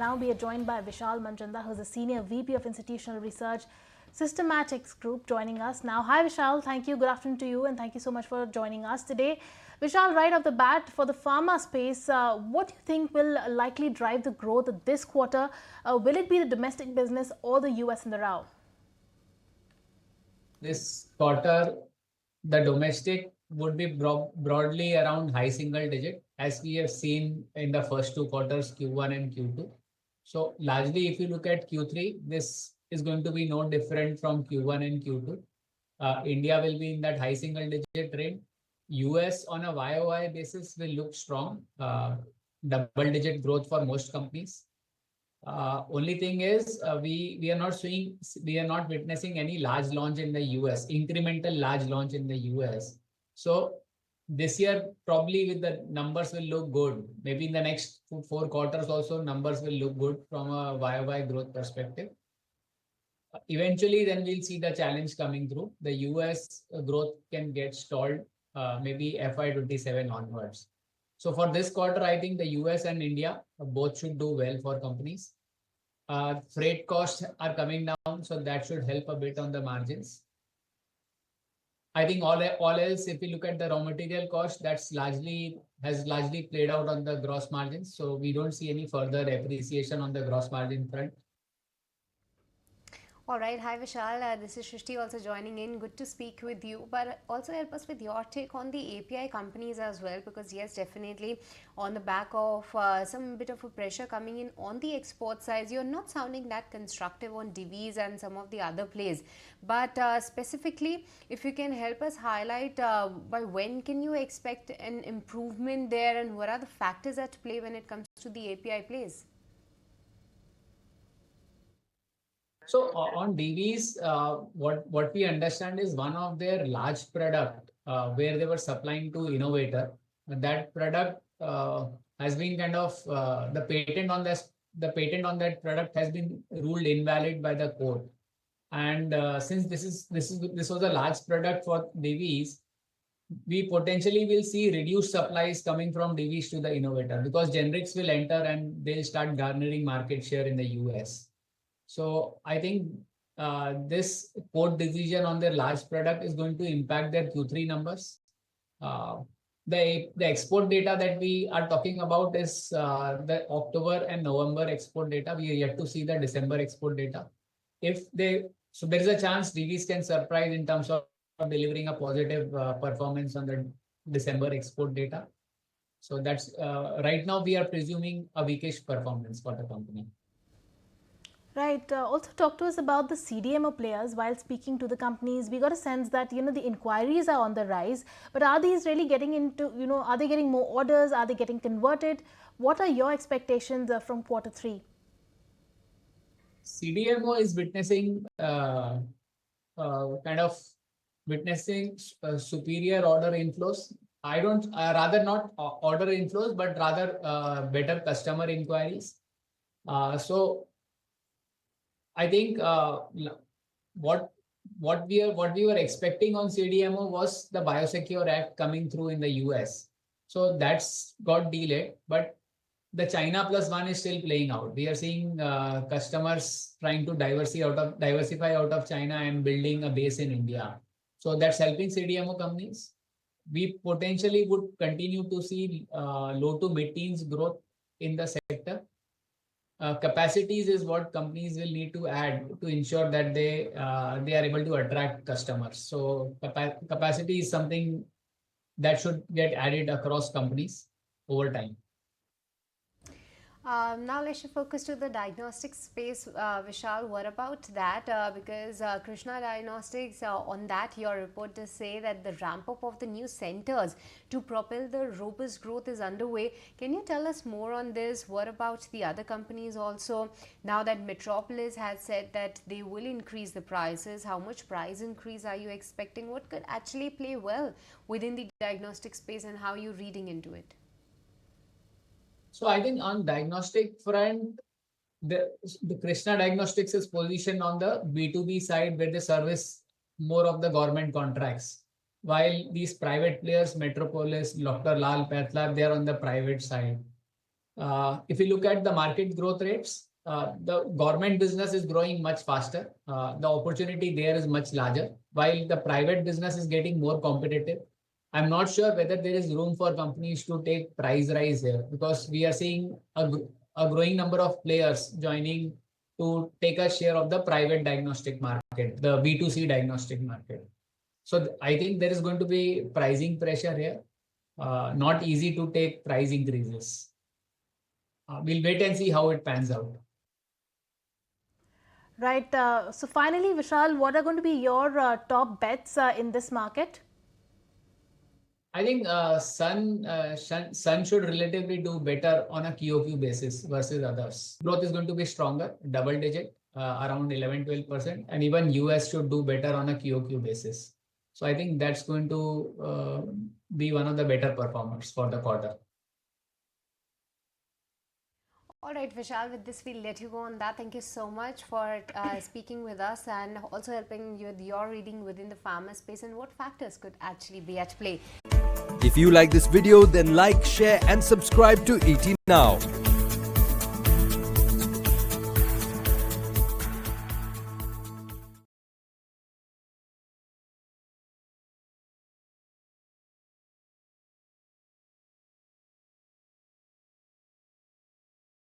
now we are joined by Vishal Manchanda, who's a Senior VP of Institutional Research, Systematics Group, joining us now. Hi Vishal, thank you. Good afternoon to you and thank you so much for joining us today. Vishal, right off the bat, for the pharma space, what do you think will likely drive the growth this quarter? Will it be the domestic business or the US in the row? This quarter, the domestic would be broadly around high single digit, as we have seen in the first two quarters, Q1 and Q2. So largely, if you look at Q3, this is going to be no different from Q1 and Q2. India will be in that high single digit range. US on a YOY basis will look strong, double digit growth for most companies. Only thing is we are not witnessing any large launch in the US, incremental large launch in the US. So this year probably with the numbers will look good. Maybe in the next four quarters also numbers will look good from a YOY growth perspective. Eventually then we'll see the challenge coming through. The US growth can get stalled maybe FY27 onwards. So for this quarter, I think the US and India both should do well for companies. Freight costs are coming down, so that should help a bit on the margins. I think all else, if you look at the raw material cost, has largely played out on the gross margins. So we don't see any further appreciation on the gross margin front. All right. Hi, Vishal. This is Shrishti also joining in. Good to speak with you, but also help us with your take on the API companies as well, because yes, definitely on the back of some bit of a pressure coming in on the export side, you're not sounding that constructive on Divi's and some of the other plays. But specifically, if you can help us highlight by when can you expect an improvement there, and what are the factors at play when it comes to the API plays? So on Divi's, what we understand is one of their large product where they were supplying to innovator. That product has been kind of the patent on that product has been ruled invalid by the court. And since this was a large product for Divi's, we potentially will see reduced supplies coming from Divi's to the innovator because generics will enter and they'll start garnering market share in the US. So I think this court decision on their large product is going to impact their Q3 numbers. The export data that we are talking about is the October and November export data. We are yet to see the December export data. So there is a chance Divi's can surprise in terms of delivering a positive performance on the December export data. So that's right now we are presuming a weakish performance for the company. Right. Also talk to us about the CDMO players. While speaking to the companies, we got a sense that, the inquiries are on the rise, but are these really getting into, are they getting more orders? Are they getting converted? What are your expectations from quarter 3? CDMO is witnessing superior order inflows. I don't rather not order inflows, but rather better customer inquiries. So I think what we were expecting on CDMO was the Biosecure Act coming through in the US. So that's got delayed, but the China Plus One is still playing out. We are seeing customers trying to diversify out of China and building a base in India. So that's helping CDMO companies. We potentially would continue to see low to mid-teens growth in the sector. Capacities is what companies will need to add to ensure that they are able to attract customers. So capacity is something that should get added across companies over time. Now let's focus to the diagnostic space, Vishal. What about that? Because Krishna Diagnostics, on that, your report does say that the ramp up of the new centers to propel the robust growth is underway. Can you tell us more on this? What about the other companies also? Now that Metropolis has said that they will increase the prices, how much price increase are you expecting? What could actually play well within the diagnostic space, and how are you reading into it? So I think on diagnostic front, the Krishna Diagnostics is positioned on the B2B side where they service more of the government contracts. While these private players, Metropolis, Dr. Lal PathLab, they are on the private side. If you look at the market growth rates, the government business is growing much faster. The opportunity there is much larger, while the private business is getting more competitive. I'm not sure whether there is room for companies to take price rise here, because we are seeing a growing number of players joining to take a share of the private diagnostic market, the B2C diagnostic market. So I think there is going to be pricing pressure here. Not easy to take price increases. We'll wait and see how it pans out. Right. So finally, Vishal, what are going to be your top bets in this market? I think Sun should relatively do better on a QOQ basis versus others. Growth is going to be stronger, double digit, around 11-12%, and even US should do better on a QOQ basis. So I think that's going to be one of the better performers for the quarter. All right, Vishal, with this, we'll let you go on that. Thank you so much for speaking with us and also helping you with your reading within the pharma space and what factors could actually be at play. If you like this video, then like, share and subscribe to ET Now.